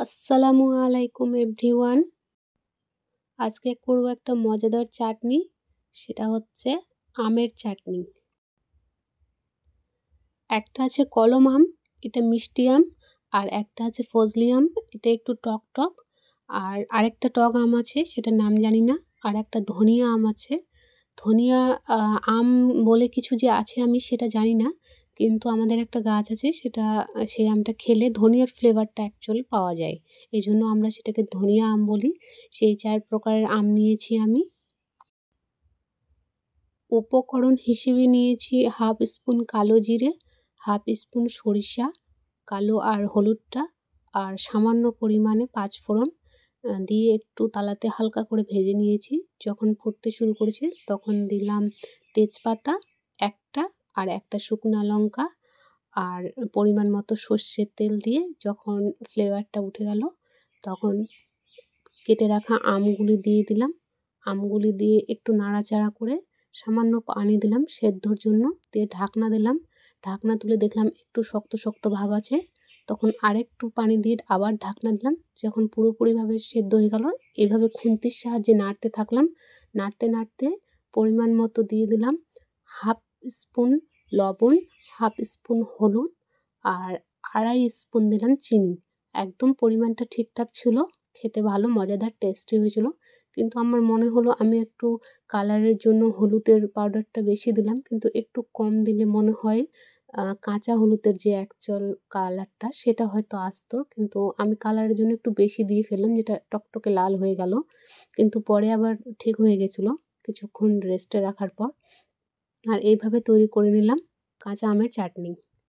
আসসালামু আলাইকুম এভরিওয়ান। আজকে করব একটা মজাদার চাটনি, সেটা হচ্ছে আমের চাটনি। একটা আছে কলম আম, এটা মিষ্টি আম, আর একটা আছে ফজলি আম, এটা একটু টক টক। আর আরেকটা টক আম আছে, সেটার নাম জানি না। আর একটা ধনিয়া আম আছে। ধনিয়া আম বলে কিছু যে আছে আমি সেটা জানি না। কিন্তু আমাদের একটা গাছ আছে, সেটা সেই আমটা খেলে ধনিয়ার ফ্লেভারটা অ্যাকচুয়ালি পাওয়া যায়। এজন্য আমরা সেটাকে ধনিয়া আম বলি। সেই ৪ প্রকারের আম নিয়েছি আমি। উপকরণ হিসেবে নিয়েছি হাফ স্পুন কালো জিরে, হাফ স্পুন সরিষা, কালো আর হলুদটা, আর সামান্য পরিমাণে পাঁচফোড়ন দিয়ে একটু তালাতে হালকা করে ভেজে নিয়েছি। যখন ফুটতে শুরু করেছে তখন দিলাম তেজপাতা একটা, আর একটা শুকনা লঙ্কা, আর পরিমাণ মতো সর্ষের তেল দিয়ে যখন ফ্লেভারটা উঠে গেল তখন কেটে রাখা আমগুলি দিয়ে দিলাম। আমগুলি দিয়ে একটু নাড়াচাড়া করে সামান্য পানি দিলাম সেদ্ধর জন্য, দিয়ে ঢাকনা দিলাম। ঢাকনা তুলে দেখলাম একটু শক্ত শক্ত ভাব আছে, তখন আরেকটু পানি দিয়ে আবার ঢাকনা দিলাম। যখন পুরোপুরিভাবে সেদ্ধ হয়ে গেল, এভাবে খুন্তির সাহায্যে নাড়তে থাকলাম। নাড়তে নাড়তে পরিমাণ মতো দিয়ে দিলাম হাফ স্পুন লবণ, হাফ স্পুন হলুদ, আর আড়াই স্পুন দিলাম চিনি। একদম পরিমাণটা ঠিকঠাক ছিল, খেতে ভালো মজাদার টেস্টি হয়েছিল। কিন্তু আমার মনে হলো আমি একটু কালারের জন্য হলুদের পাউডারটা বেশি দিলাম, কিন্তু একটু কম দিলে মনে হয় কাঁচা হলুদের যে অ্যাকচুয়াল কালারটা সেটা হয়তো আসতো। কিন্তু আমি কালারের জন্য একটু বেশি দিয়ে ফেললাম, যেটা টকটকে লাল হয়ে গেল। কিন্তু পরে আবার ঠিক হয়ে গেছিলো কিছুক্ষণ রেস্টে রাখার পর। আর এইভাবে তৈরি করে নিলাম কাঁচা আমের চাটনি।